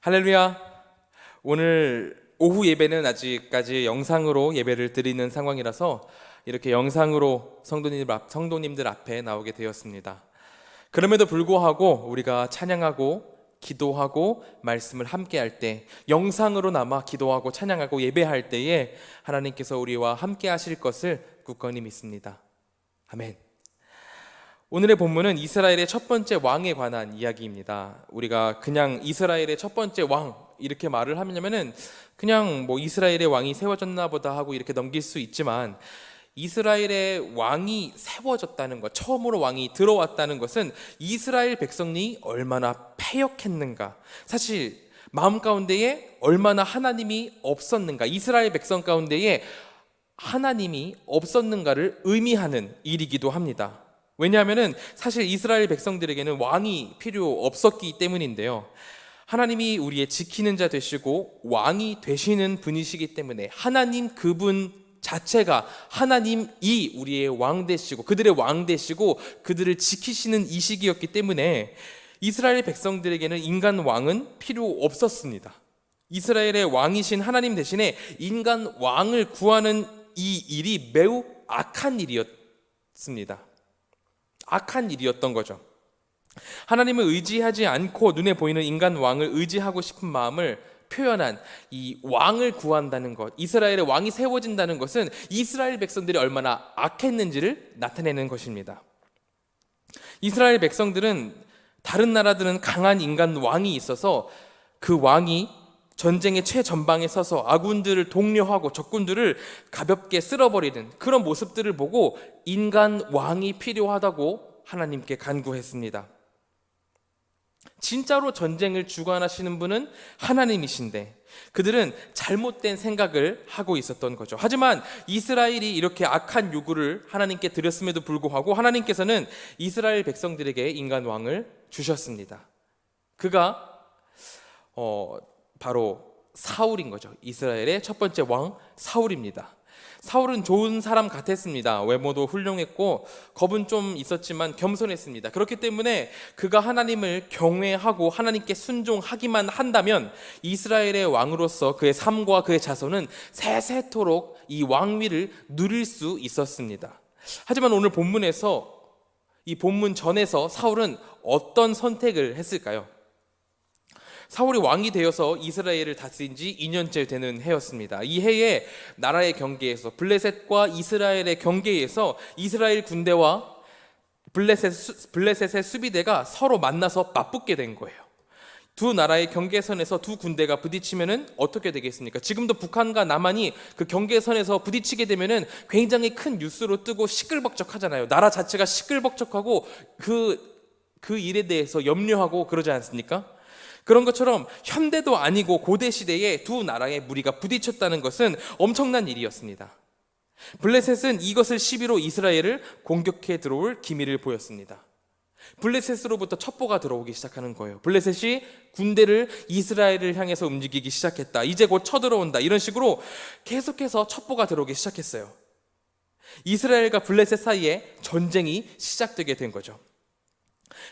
할렐루야. 오늘 오후 예배는 아직까지 영상으로 예배를 드리는 상황이라서 이렇게 영상으로 성도님들 앞에 나오게 되었습니다. 그럼에도 불구하고 우리가 찬양하고 기도하고 말씀을 함께 할 때, 영상으로 남아 기도하고 찬양하고 예배할 때에 하나님께서 우리와 함께 하실 것을 굳건히 믿습니다. 아멘. 오늘의 본문은 이스라엘의 첫 번째 왕에 관한 이야기입니다. 우리가 그냥 이스라엘의 첫 번째 왕 이렇게 말을 하면은 그냥 이스라엘의 왕이 세워졌나 보다 하고 이렇게 넘길 수 있지만, 이스라엘의 왕이 세워졌다는 것, 처음으로 왕이 들어왔다는 것은 이스라엘 백성이 얼마나 패역했는가, 사실 마음 가운데에 얼마나 하나님이 없었는가, 이스라엘 백성 가운데에 하나님이 없었는가를 의미하는 일이기도 합니다. 왜냐하면 사실 이스라엘 백성들에게는 왕이 필요 없었기 때문인데요, 하나님이 우리의 지키는 자 되시고 왕이 되시는 분이시기 때문에 하나님 그분 자체가, 하나님이 우리의 왕 되시고 그들의 왕 되시고 그들을 지키시는 이시기였기 때문에 이스라엘 백성들에게는 인간 왕은 필요 없었습니다. 이스라엘의 왕이신 하나님 대신에 인간 왕을 구하는 이 일이 매우 악한 일이었습니다. 악한 일이었던 거죠. 하나님을 의지하지 않고 눈에 보이는 인간 왕을 의지하고 싶은 마음을 표현한 이 왕을 구한다는 것, 이스라엘의 왕이 세워진다는 것은 이스라엘 백성들이 얼마나 악했는지를 나타내는 것입니다. 이스라엘 백성들은, 다른 나라들은 강한 인간 왕이 있어서 그 왕이 전쟁의 최전방에 서서 아군들을 독려하고 적군들을 가볍게 쓸어버리는 그런 모습들을 보고 인간 왕이 필요하다고 하나님께 간구했습니다. 진짜로 전쟁을 주관하시는 분은 하나님이신데 그들은 잘못된 생각을 하고 있었던 거죠. 하지만 이스라엘이 이렇게 악한 요구를 하나님께 드렸음에도 불구하고 하나님께서는 이스라엘 백성들에게 인간 왕을 주셨습니다. 그가 바로 사울인 거죠. 이스라엘의 첫 번째 왕 사울입니다. 사울은 좋은 사람 같았습니다. 외모도 훌륭했고 겁은 좀 있었지만 겸손했습니다. 그렇기 때문에 그가 하나님을 경외하고 하나님께 순종하기만 한다면 이스라엘의 왕으로서 그의 삶과 그의 자손은 세세토록 이 왕위를 누릴 수 있었습니다. 하지만 오늘 본문에서, 이 본문 전에서 사울은 어떤 선택을 했을까요? 사울이 왕이 되어서 이스라엘을 다스린 지 2년째 되는 해였습니다. 이 해에 나라의 경계에서, 블레셋과 이스라엘의 경계에서 이스라엘 군대와 블레셋의 수비대가 서로 만나서 맞붙게 된 거예요. 두 나라의 경계선에서 두 군대가 부딪히면은 어떻게 되겠습니까? 지금도 북한과 남한이 그 경계선에서 부딪히게 되면은 굉장히 큰 뉴스로 뜨고 시끌벅적하잖아요. 나라 자체가 시끌벅적하고 그 일에 대해서 염려하고 그러지 않습니까? 그런 것처럼 현대도 아니고 고대 시대에 두 나라의 무리가 부딪혔다는 것은 엄청난 일이었습니다. 블레셋은 이것을 시비로 이스라엘을 공격해 들어올 기미를 보였습니다. 블레셋으로부터 첩보가 들어오기 시작하는 거예요. 블레셋이 군대를 이스라엘을 향해서 움직이기 시작했다, 이제 곧 쳐들어온다, 이런 식으로 계속해서 첩보가 들어오기 시작했어요. 이스라엘과 블레셋 사이에 전쟁이 시작되게 된 거죠.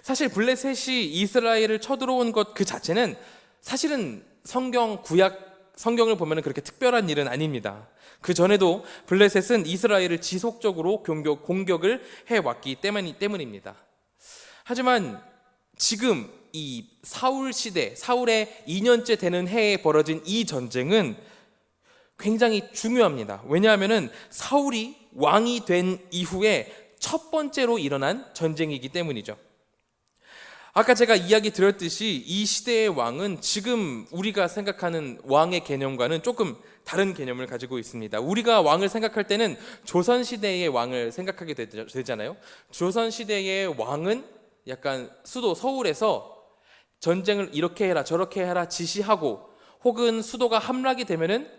사실 블레셋이 이스라엘을 쳐들어온 것 그 자체는 사실은 성경을 보면 그렇게 특별한 일은 아닙니다. 그 전에도 블레셋은 이스라엘을 지속적으로 공격을 해왔기 때문입니다. 하지만 지금 이 사울 시대, 사울의 2년째 되는 해에 벌어진 이 전쟁은 굉장히 중요합니다. 왜냐하면 사울이 왕이 된 이후에 첫 번째로 일어난 전쟁이기 때문이죠. 아까 제가 이야기 드렸듯이 이 시대의 왕은 지금 우리가 생각하는 왕의 개념과는 조금 다른 개념을 가지고 있습니다. 우리가 왕을 생각할 때는 조선시대의 왕을 생각하게 되잖아요. 조선시대의 왕은 약간 수도 서울에서 전쟁을 이렇게 해라 저렇게 해라 지시하고, 혹은 수도가 함락이 되면은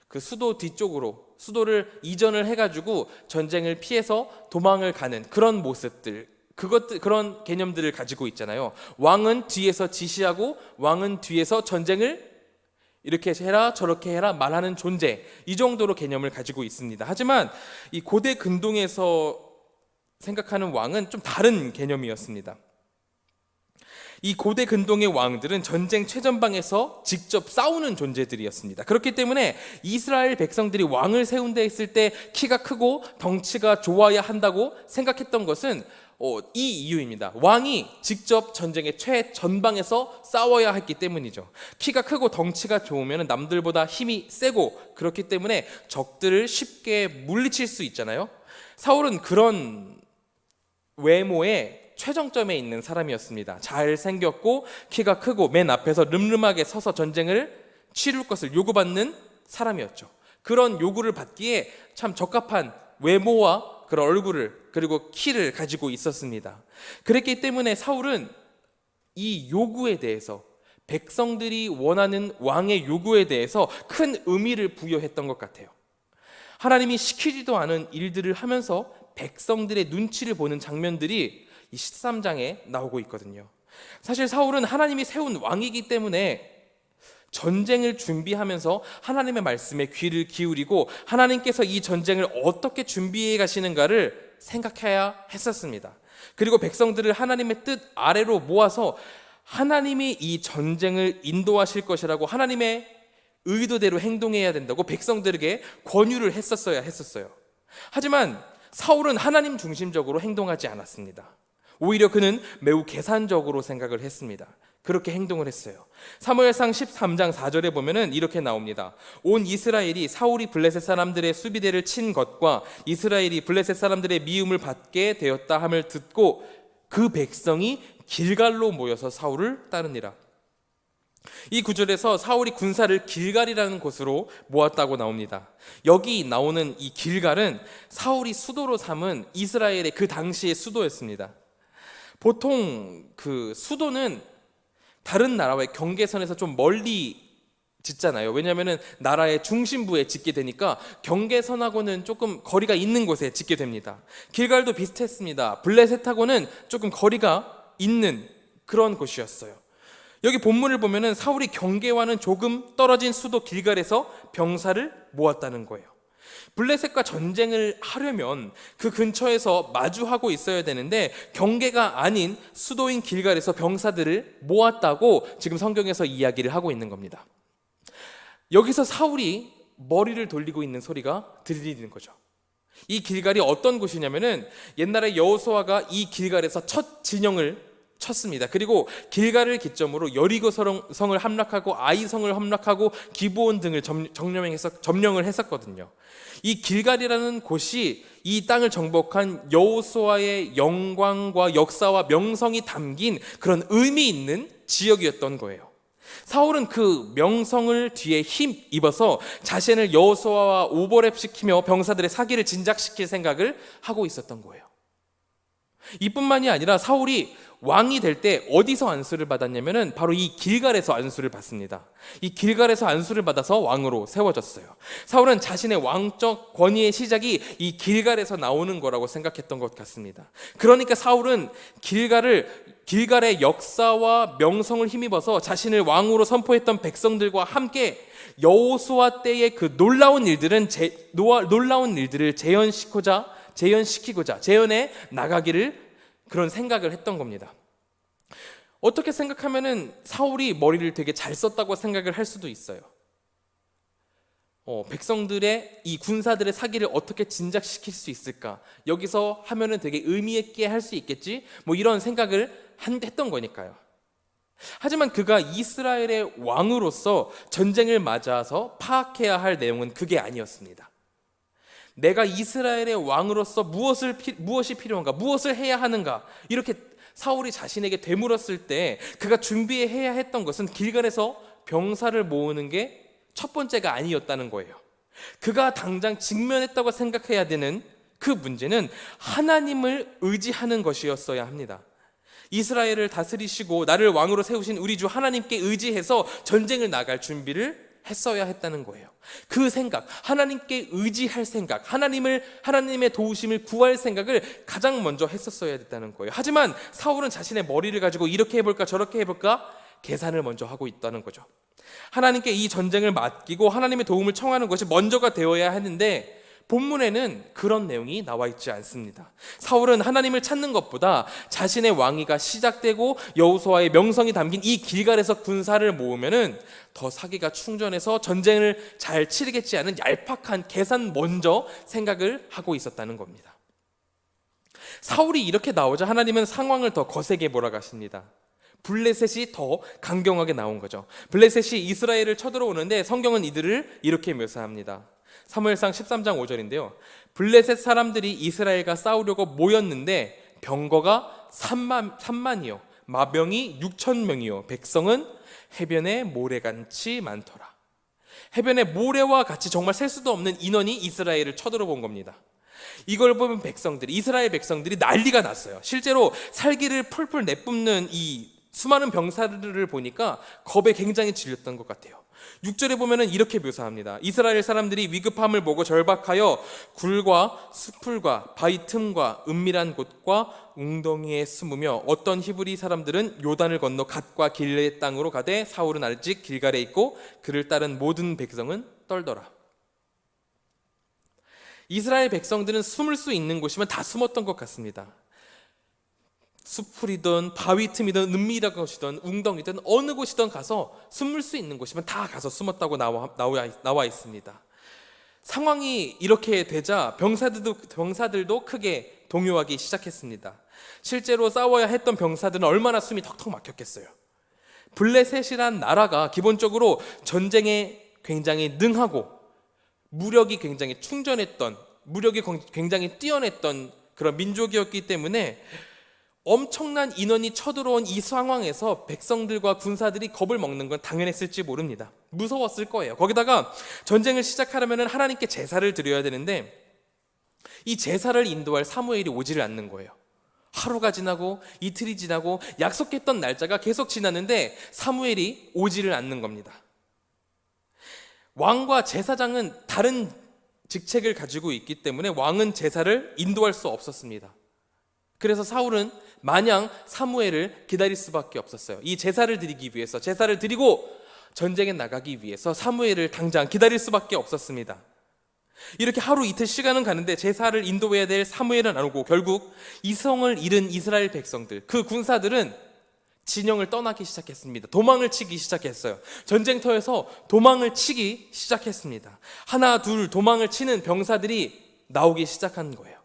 그 수도 뒤쪽으로 수도를 이전을 해가지고 전쟁을 피해서 도망을 가는 그런 모습들, 그런 개념들을 가지고 있잖아요. 왕은 뒤에서 지시하고 왕은 뒤에서 전쟁을 이렇게 해라 저렇게 해라 말하는 존재, 이 정도로 개념을 가지고 있습니다. 하지만 이 고대 근동에서 생각하는 왕은 좀 다른 개념이었습니다. 이 고대 근동의 왕들은 전쟁 최전방에서 직접 싸우는 존재들이었습니다. 그렇기 때문에 이스라엘 백성들이 왕을 세운다 했을 때 키가 크고 덩치가 좋아야 한다고 생각했던 것은 이 이유입니다. 왕이 직접 전쟁의 최전방에서 싸워야 했기 때문이죠. 키가 크고 덩치가 좋으면 남들보다 힘이 세고, 그렇기 때문에 적들을 쉽게 물리칠 수 있잖아요. 사울은 그런 외모에 최정점에 있는 사람이었습니다. 잘생겼고 키가 크고 맨 앞에서 름름하게 서서 전쟁을 치룰 것을 요구받는 사람이었죠. 그런 요구를 받기에 참 적합한 외모와 그런 얼굴을, 그리고 키를 가지고 있었습니다. 그랬기 때문에 사울은 이 요구에 대해서, 백성들이 원하는 왕의 요구에 대해서 큰 의미를 부여했던 것 같아요. 하나님이 시키지도 않은 일들을 하면서 백성들의 눈치를 보는 장면들이 이 13장에 나오고 있거든요. 사실 사울은 하나님이 세운 왕이기 때문에 전쟁을 준비하면서 하나님의 말씀에 귀를 기울이고 하나님께서 이 전쟁을 어떻게 준비해 가시는가를 생각해야 했었습니다. 그리고 백성들을 하나님의 뜻 아래로 모아서 하나님이 이 전쟁을 인도하실 것이라고 하나님의 의도대로 행동해야 된다고 백성들에게 권유를 했었어요. 하지만 사울은 하나님 중심적으로 행동하지 않았습니다. 오히려 그는 매우 계산적으로 생각을 했습니다. 그렇게 행동을 했어요. 사무엘상 13장 4절에 보면은 이렇게 나옵니다. 온 이스라엘이 사울이 블레셋 사람들의 수비대를 친 것과 이스라엘이 블레셋 사람들의 미움을 받게 되었다 함을 듣고 그 백성이 길갈로 모여서 사울을 따르니라. 이 구절에서 사울이 군사를 길갈이라는 곳으로 모았다고 나옵니다. 여기 나오는 이 길갈은 사울이 수도로 삼은 이스라엘의 그 당시의 수도였습니다. 보통 그 수도는 다른 나라와의 경계선에서 좀 멀리 짓잖아요. 왜냐하면 나라의 중심부에 짓게 되니까 경계선하고는 조금 거리가 있는 곳에 짓게 됩니다. 길갈도 비슷했습니다. 블레셋하고는 조금 거리가 있는 그런 곳이었어요. 여기 본문을 보면은 사울이 경계와는 조금 떨어진 수도 길갈에서 병사를 모았다는 거예요. 블레셋과 전쟁을 하려면 그 근처에서 마주하고 있어야 되는데 경계가 아닌 수도인 길갈에서 병사들을 모았다고 지금 성경에서 이야기를 하고 있는 겁니다. 여기서 사울이 머리를 돌리고 있는 소리가 들리는 거죠. 이 길갈이 어떤 곳이냐면은 옛날에 여호수아가 이 길갈에서 첫 진영을 쳤습니다. 그리고 길갈을 기점으로 여리고 성을 함락하고 아이성을 함락하고 기브온 등을 점령을 했었거든요. 이 길갈이라는 곳이 이 땅을 정복한 여호수아의 영광과 역사와 명성이 담긴 그런 의미 있는 지역이었던 거예요. 사울은 그 명성을 뒤에 힘입어서 자신을 여호수아와 오버랩시키며 병사들의 사기를 진작시킬 생각을 하고 있었던 거예요. 이뿐만이 아니라 사울이 왕이 될 때 어디서 안수를 받았냐면은 바로 이 길갈에서 안수를 받습니다. 이 길갈에서 안수를 받아서 왕으로 세워졌어요. 사울은 자신의 왕적 권위의 시작이 이 길갈에서 나오는 거라고 생각했던 것 같습니다. 그러니까 사울은 길갈의 역사와 명성을 힘입어서 자신을 왕으로 선포했던 백성들과 함께 여호수아 때의 그 놀라운 일들을 재현해 나가기를 그런 생각을 했던 겁니다. 어떻게 생각하면은 사울이 머리를 되게 잘 썼다고 생각을 할 수도 있어요. 백성들의 이 군사들의 사기를 어떻게 진작시킬 수 있을까? 여기서 하면은 되게 의미 있게 할 수 있겠지? 뭐 이런 생각을 했던 거니까요. 하지만 그가 이스라엘의 왕으로서 전쟁을 맞아서 파악해야 할 내용은 그게 아니었습니다. 내가 이스라엘의 왕으로서 무엇이 필요한가? 무엇을 해야 하는가? 이렇게 사울이 자신에게 되물었을 때 그가 준비해야 했던 것은 길갈에서 병사를 모으는 게 첫 번째가 아니었다는 거예요. 그가 당장 직면했다고 생각해야 되는 그 문제는 하나님을 의지하는 것이었어야 합니다. 이스라엘을 다스리시고 나를 왕으로 세우신 우리 주 하나님께 의지해서 전쟁을 나갈 준비를 했어야 했다는 거예요. 그 생각, 하나님께 의지할 생각, 하나님의 도우심을 구할 생각을 가장 먼저 했었어야 됐다는 거예요. 하지만 사울은 자신의 머리를 가지고 이렇게 해볼까 저렇게 해볼까 계산을 먼저 하고 있다는 거죠. 하나님께 이 전쟁을 맡기고 하나님의 도움을 청하는 것이 먼저가 되어야 하는데 본문에는 그런 내용이 나와 있지 않습니다. 사울은 하나님을 찾는 것보다 자신의 왕위가 시작되고 여호수아의 명성이 담긴 이 길갈에서 군사를 모으면은 더 사기가 충전해서 전쟁을 잘 치르겠지 않은 얄팍한 계산 먼저 생각을 하고 있었다는 겁니다. 사울이 이렇게 나오자 하나님은 상황을 더 거세게 몰아가십니다. 블레셋이 더 강경하게 나온 거죠. 블레셋이 이스라엘을 쳐들어오는데 성경은 이들을 이렇게 묘사합니다. 사무엘상 13장 5절인데요. 블레셋 사람들이 이스라엘과 싸우려고 모였는데 병거가 3만이요 마병이 6,000명이요 백성은 해변에 모래같이 많더라. 해변에 모래와 같이 정말 셀 수도 없는 인원이 이스라엘을 쳐들어본 겁니다. 이걸 보면 이스라엘 백성들이 난리가 났어요. 실제로 살기를 풀풀 내뿜는 이 수많은 병사들을 보니까 겁에 굉장히 질렸던 것 같아요. 6절에 보면은 이렇게 묘사합니다. 이스라엘 사람들이 위급함을 보고 절박하여 굴과 수풀과 바위 틈과 은밀한 곳과 웅덩이에 숨으며 어떤 히브리 사람들은 요단을 건너 갓과 길르의 땅으로 가되 사울은 아직 길갈에 있고 그를 따른 모든 백성은 떨더라. 이스라엘 백성들은 숨을 수 있는 곳이면 다 숨었던 것 같습니다. 수풀이든 바위 틈이든 은밀한 곳이든 웅덩이든 어느 곳이든 가서 숨을 수 있는 곳이면 다 가서 숨었다고 나와 있습니다. 상황이 이렇게 되자 병사들도 크게 동요하기 시작했습니다. 실제로 싸워야 했던 병사들은 얼마나 숨이 턱턱 막혔겠어요. 블레셋이란 나라가 기본적으로 전쟁에 굉장히 능하고 무력이 굉장히 충전했던, 무력이 굉장히 뛰어냈던 그런 민족이었기 때문에 엄청난 인원이 쳐들어온 이 상황에서 백성들과 군사들이 겁을 먹는 건 당연했을지 모릅니다. 무서웠을 거예요. 거기다가 전쟁을 시작하려면 하나님께 제사를 드려야 되는데 이 제사를 인도할 사무엘이 오지를 않는 거예요. 하루가 지나고 이틀이 지나고 약속했던 날짜가 계속 지났는데 사무엘이 오지를 않는 겁니다. 왕과 제사장은 다른 직책을 가지고 있기 때문에 왕은 제사를 인도할 수 없었습니다. 그래서 사울은 마냥 사무엘을 기다릴 수밖에 없었어요. 이 제사를 드리기 위해서, 제사를 드리고 전쟁에 나가기 위해서 사무엘을 당장 기다릴 수밖에 없었습니다. 이렇게 하루 이틀 시간은 가는데 제사를 인도해야 될 사무엘은 안 오고 결국 이성을 잃은 이스라엘 백성들, 그 군사들은 진영을 떠나기 시작했습니다. 도망을 치기 시작했어요. 전쟁터에서 도망을 치기 시작했습니다. 하나 둘 도망을 치는 병사들이 나오기 시작한 거예요.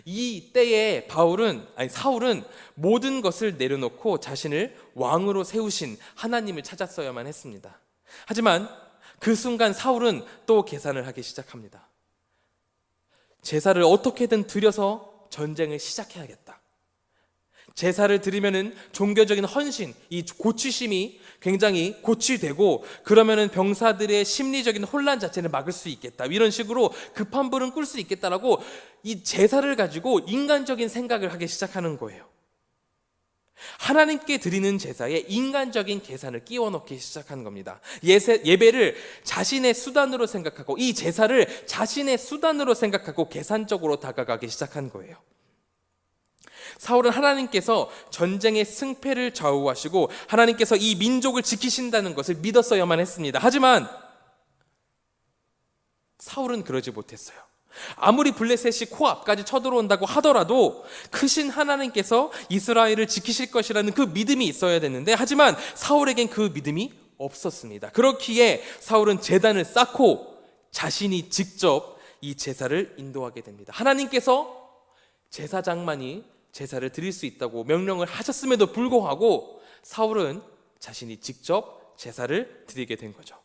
이 때에 사울은 모든 것을 내려놓고 자신을 왕으로 세우신 하나님을 찾았어야만 했습니다. 하지만 그 순간 사울은 또 계산을 하기 시작합니다. 제사를 어떻게든 드려서 전쟁을 시작해야겠다. 제사를 드리면은 종교적인 헌신, 이 고취심이 굉장히 고취되고 그러면은 병사들의 심리적인 혼란 자체를 막을 수 있겠다. 이런 식으로 급한 불은 끌 수 있겠다라고 이 제사를 가지고 인간적인 생각을 하기 시작하는 거예요. 하나님께 드리는 제사에 인간적인 계산을 끼워 넣기 시작한 겁니다. 예배를 자신의 수단으로 생각하고 이 제사를 자신의 수단으로 생각하고 계산적으로 다가가기 시작한 거예요. 사울은 하나님께서 전쟁의 승패를 좌우하시고 하나님께서 이 민족을 지키신다는 것을 믿었어야만 했습니다. 하지만 사울은 그러지 못했어요. 아무리 블레셋이 코앞까지 쳐들어온다고 하더라도 크신 하나님께서 이스라엘을 지키실 것이라는 그 믿음이 있어야 됐는데 하지만 사울에겐 그 믿음이 없었습니다. 그렇기에 사울은 제단을 쌓고 자신이 직접 이 제사를 인도하게 됩니다. 하나님께서 제사장만이 제사를 드릴 수 있다고 명령을 하셨음에도 불구하고 사울은 자신이 직접 제사를 드리게 된 거죠.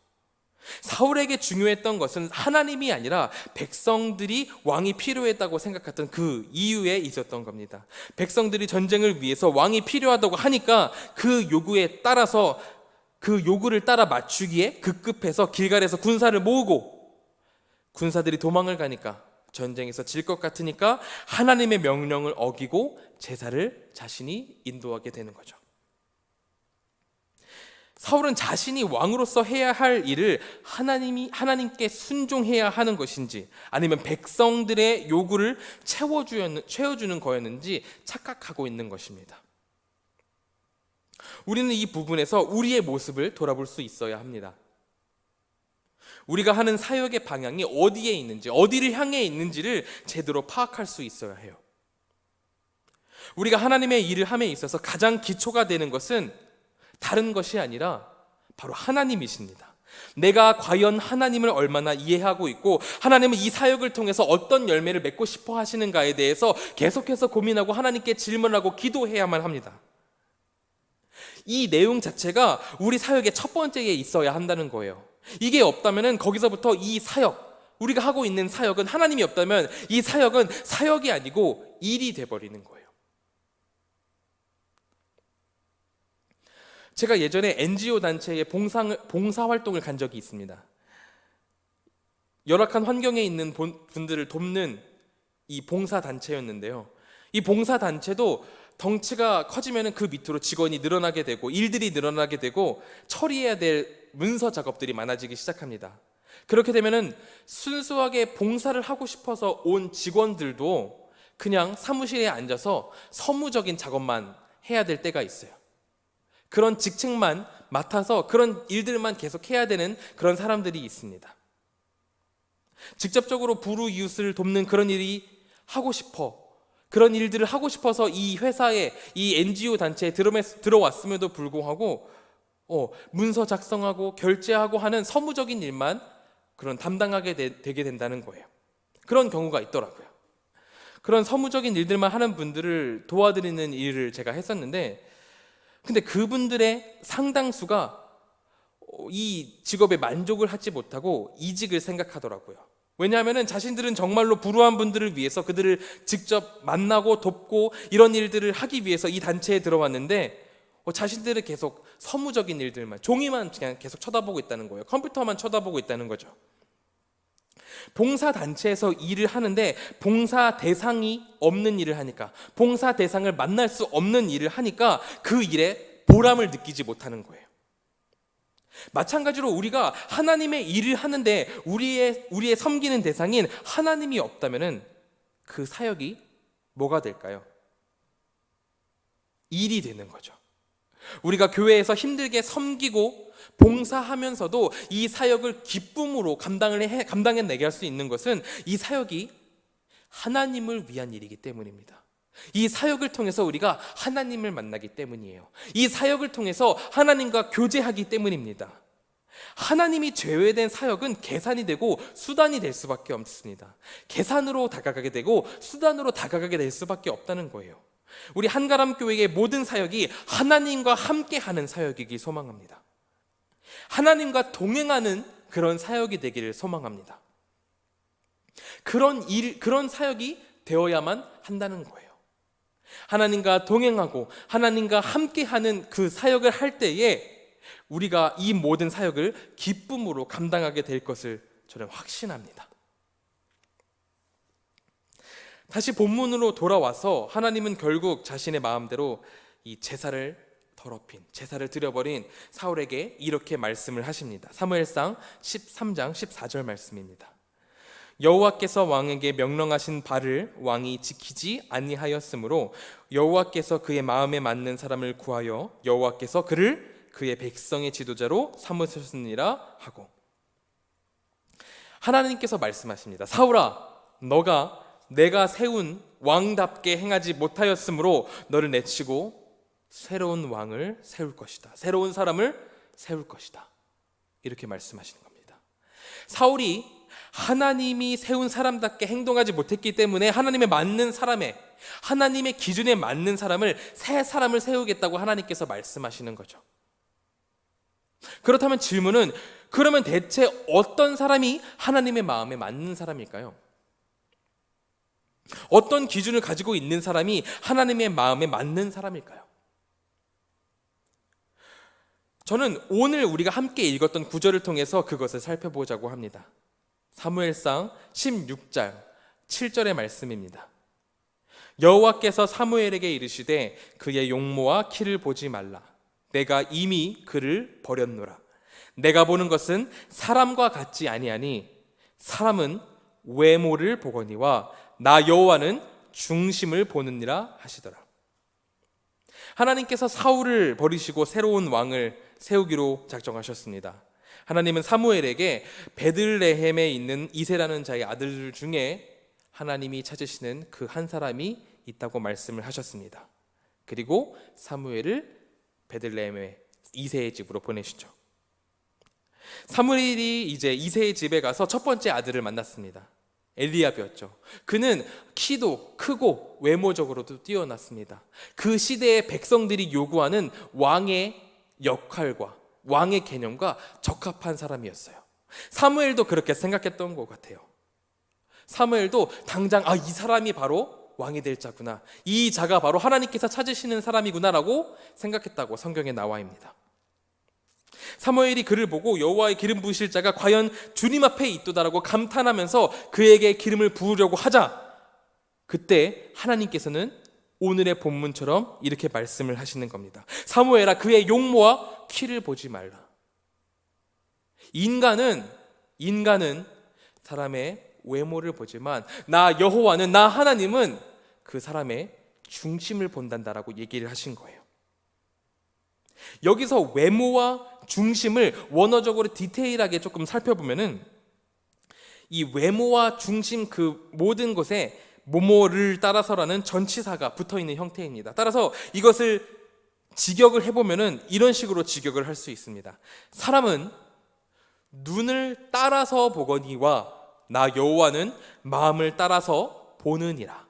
사울에게 중요했던 것은 하나님이 아니라 백성들이 왕이 필요했다고 생각했던 그 이유에 있었던 겁니다. 백성들이 전쟁을 위해서 왕이 필요하다고 하니까 그 요구에 따라서 그 요구를 따라 맞추기에 급급해서 길갈에서 군사를 모으고 군사들이 도망을 가니까 전쟁에서 질 것 같으니까 하나님의 명령을 어기고 제사를 자신이 인도하게 되는 거죠. 사울은 자신이 왕으로서 해야 할 일을 하나님께 순종해야 하는 것인지 아니면 백성들의 요구를 채워주는 거였는지 착각하고 있는 것입니다. 우리는 이 부분에서 우리의 모습을 돌아볼 수 있어야 합니다. 우리가 하는 사역의 방향이 어디에 있는지, 어디를 향해 있는지를 제대로 파악할 수 있어야 해요. 우리가 하나님의 일을 함에 있어서 가장 기초가 되는 것은 다른 것이 아니라 바로 하나님이십니다. 내가 과연 하나님을 얼마나 이해하고 있고 하나님은 이 사역을 통해서 어떤 열매를 맺고 싶어 하시는가에 대해서 계속해서 고민하고 하나님께 질문하고 기도해야만 합니다. 이 내용 자체가 우리 사역의 첫 번째에 있어야 한다는 거예요. 이게 없다면 거기서부터 이 사역, 우리가 하고 있는 사역은, 하나님이 없다면 이 사역은 사역이 아니고 일이 돼버리는 거예요. 제가 예전에 NGO 단체의 봉사 활동을 간 적이 있습니다. 열악한 환경에 있는 분들을 돕는 이 봉사 단체였는데요. 이 봉사 단체도 덩치가 커지면 그 밑으로 직원이 늘어나게 되고 일들이 늘어나게 되고 처리해야 될 문서 작업들이 많아지기 시작합니다. 그렇게 되면은 순수하게 봉사를 하고 싶어서 온 직원들도 그냥 사무실에 앉아서 서무적인 작업만 해야 될 때가 있어요. 그런 직책만 맡아서 그런 일들만 계속 해야 되는 그런 사람들이 있습니다. 직접적으로 불우이웃을 돕는 그런 일이 하고 싶어, 그런 일들을 하고 싶어서 이 회사에, 이 NGO 단체에 들어왔음에도 불구하고 문서 작성하고 결제하고 하는 서무적인 일만 그런 담당하게 되게 된다는 거예요. 그런 경우가 있더라고요. 그런 서무적인 일들만 하는 분들을 도와드리는 일을 제가 했었는데, 근데 그분들의 상당수가 이 직업에 만족을 하지 못하고 이직을 생각하더라고요. 왜냐하면 자신들은 정말로 불우한 분들을 위해서 그들을 직접 만나고 돕고 이런 일들을 하기 위해서 이 단체에 들어왔는데 자신들은 계속 서무적인 일들만, 종이만 그냥 계속 쳐다보고 있다는 거예요. 컴퓨터만 쳐다보고 있다는 거죠. 봉사 단체에서 일을 하는데 봉사 대상이 없는 일을 하니까, 봉사 대상을 만날 수 없는 일을 하니까 그 일에 보람을 느끼지 못하는 거예요. 마찬가지로 우리가 하나님의 일을 하는데 우리의 섬기는 대상인 하나님이 없다면은 그 사역이 뭐가 될까요? 일이 되는 거죠. 우리가 교회에서 힘들게 섬기고 봉사하면서도 이 사역을 기쁨으로 감당해내게 할 수 있는 것은 이 사역이 하나님을 위한 일이기 때문입니다. 이 사역을 통해서 우리가 하나님을 만나기 때문이에요. 이 사역을 통해서 하나님과 교제하기 때문입니다. 하나님이 제외된 사역은 계산이 되고 수단이 될 수밖에 없습니다. 계산으로 다가가게 되고 수단으로 다가가게 될 수밖에 없다는 거예요. 우리 한가람 교회의 모든 사역이 하나님과 함께하는 사역이길 소망합니다. 하나님과 동행하는 그런 사역이 되기를 소망합니다. 그런 사역이 되어야만 한다는 거예요. 하나님과 동행하고 하나님과 함께하는 그 사역을 할 때에 우리가 이 모든 사역을 기쁨으로 감당하게 될 것을 저는 확신합니다. 다시 본문으로 돌아와서 하나님은 결국 자신의 마음대로 이 제사를 드려버린 사울에게 이렇게 말씀을 하십니다. 사무엘상 13장 14절 말씀입니다. 여호와께서 왕에게 명령하신 바를 왕이 지키지 아니하였으므로 여호와께서 그의 마음에 맞는 사람을 구하여 여호와께서 그를 그의 백성의 지도자로 삼으셨느니라 하고, 하나님께서 말씀하십니다. 사울아, 너가 내가 세운 왕답게 행하지 못하였으므로 너를 내치고 새로운 왕을 세울 것이다. 새로운 사람을 세울 것이다. 이렇게 말씀하시는 겁니다. 사울이 하나님이 세운 사람답게 행동하지 못했기 때문에 하나님의 기준에 맞는 새 사람을 세우겠다고 하나님께서 말씀하시는 거죠. 그렇다면 질문은, 그러면 대체 어떤 사람이 하나님의 마음에 맞는 사람일까요? 어떤 기준을 가지고 있는 사람이 하나님의 마음에 맞는 사람일까요? 저는 오늘 우리가 함께 읽었던 구절을 통해서 그것을 살펴보자고 합니다. 사무엘상 16장 7절의 말씀입니다. 여호와께서 사무엘에게 이르시되 그의 용모와 키를 보지 말라. 내가 이미 그를 버렸노라. 내가 보는 것은 사람과 같지 아니하니 사람은 외모를 보거니와 나 여호와는 중심을 보느니라 하시더라. 하나님께서 사울을 버리시고 새로운 왕을 세우기로 작정하셨습니다. 하나님은 사무엘에게 베들레헴에 있는 이새라는 자의 아들 중에 하나님이 찾으시는 그 한 사람이 있다고 말씀을 하셨습니다. 그리고 사무엘을 베들레헴의 이새의 집으로 보내시죠. 사무엘이 이제 이새의 집에 가서 첫 번째 아들을 만났습니다. 엘리압이었죠. 그는 키도 크고 외모적으로도 뛰어났습니다. 그 시대의 백성들이 요구하는 왕의 역할과 왕의 개념과 적합한 사람이었어요. 사무엘도 그렇게 생각했던 것 같아요. 사무엘도 당장 이 사람이 바로 왕이 될 자구나, 이 자가 바로 하나님께서 찾으시는 사람이구나라고 생각했다고 성경에 나와 있습니다. 사무엘이 그를 보고 여호와의 기름 부으실 자가 과연 주님 앞에 있도다라고 감탄하면서 그에게 기름을 부으려고 하자, 그때 하나님께서는 오늘의 본문처럼 이렇게 말씀을 하시는 겁니다. 사무엘아, 그의 용모와 키를 보지 말라. 인간은 사람의 외모를 보지만 나 여호와는, 나 하나님은 그 사람의 중심을 본단다라고 얘기를 하신 거예요. 여기서 외모와 중심을 원어적으로 디테일하게 조금 살펴보면은 이 외모와 중심, 그 모든 것에 뭐뭐를 따라서라는 전치사가 붙어있는 형태입니다. 따라서 이것을 직역을 해보면은 이런 식으로 직역을 할 수 있습니다. 사람은 눈을 따라서 보거니와 나 여호와는 마음을 따라서 보느니라.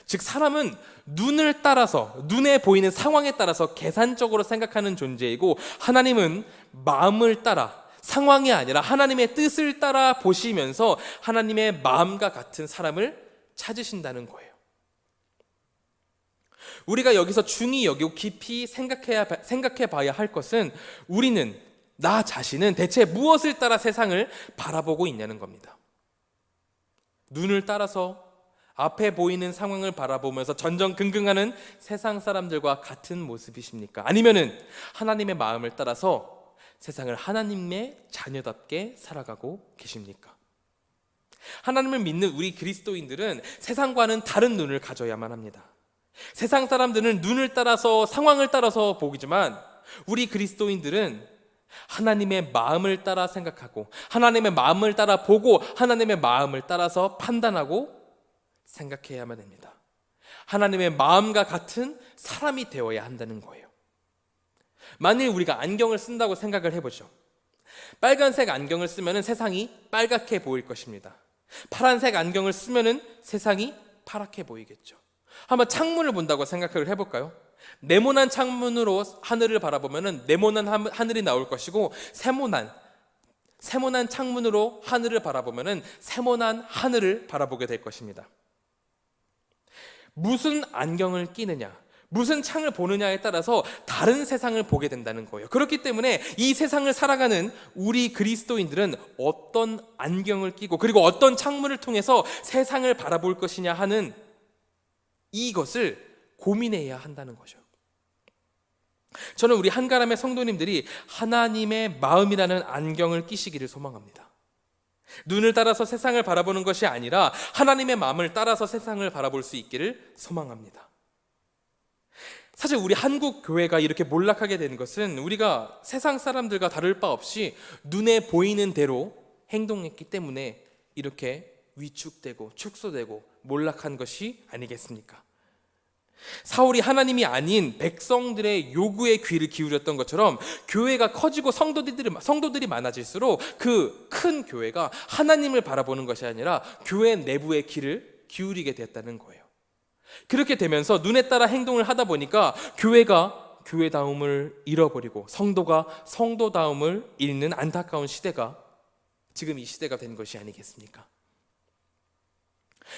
즉 사람은 눈을 따라서, 눈에 보이는 상황에 따라서 계산적으로 생각하는 존재이고, 하나님은 마음을 따라, 상황이 아니라 하나님의 뜻을 따라 보시면서 하나님의 마음과 같은 사람을 찾으신다는 거예요. 우리가 여기서 중히 여기고 깊이 생각해 봐야 할 것은, 우리는, 나 자신은 대체 무엇을 따라 세상을 바라보고 있냐는 겁니다. 눈을 따라서 앞에 보이는 상황을 바라보면서 전전긍긍하는 세상 사람들과 같은 모습이십니까? 아니면은 하나님의 마음을 따라서 세상을 하나님의 자녀답게 살아가고 계십니까? 하나님을 믿는 우리 그리스도인들은 세상과는 다른 눈을 가져야만 합니다. 세상 사람들은 눈을 따라서, 상황을 따라서 보기지만 우리 그리스도인들은 하나님의 마음을 따라 생각하고, 하나님의 마음을 따라 보고, 하나님의 마음을 따라서 판단하고 생각해야만 됩니다. 하나님의 마음과 같은 사람이 되어야 한다는 거예요. 만일 우리가 안경을 쓴다고 생각을 해보죠. 빨간색 안경을 쓰면 세상이 빨갛게 보일 것입니다. 파란색 안경을 쓰면 세상이 파랗게 보이겠죠. 한번 창문을 본다고 생각을 해볼까요? 네모난 창문으로 하늘을 바라보면 네모난 하늘이 나올 것이고, 세모난 창문으로 하늘을 바라보면 세모난 하늘을 바라보게 될 것입니다. 무슨 안경을 끼느냐, 무슨 창을 보느냐에 따라서 다른 세상을 보게 된다는 거예요. 그렇기 때문에 이 세상을 살아가는 우리 그리스도인들은 어떤 안경을 끼고, 그리고 어떤 창문을 통해서 세상을 바라볼 것이냐 하는 이것을 고민해야 한다는 거죠. 저는 우리 한가람의 성도님들이 하나님의 마음이라는 안경을 끼시기를 소망합니다. 눈을 따라서 세상을 바라보는 것이 아니라 하나님의 마음을 따라서 세상을 바라볼 수 있기를 소망합니다. 사실 우리 한국 교회가 이렇게 몰락하게 된 것은 우리가 세상 사람들과 다를 바 없이 눈에 보이는 대로 행동했기 때문에 이렇게 위축되고 축소되고 몰락한 것이 아니겠습니까? 사울이 하나님이 아닌 백성들의 요구에 귀를 기울였던 것처럼 교회가 커지고 성도들이 많아질수록 그 큰 교회가 하나님을 바라보는 것이 아니라 교회 내부의 귀를 기울이게 됐다는 거예요. 그렇게 되면서 눈에 따라 행동을 하다 보니까 교회가 교회다움을 잃어버리고 성도가 성도다움을 잃는 안타까운 시대가 지금 이 시대가 된 것이 아니겠습니까?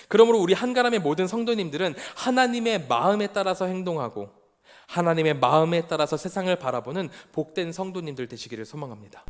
그러므로 우리 한가람의 모든 성도님들은 하나님의 마음에 따라서 행동하고 하나님의 마음에 따라서 세상을 바라보는 복된 성도님들 되시기를 소망합니다.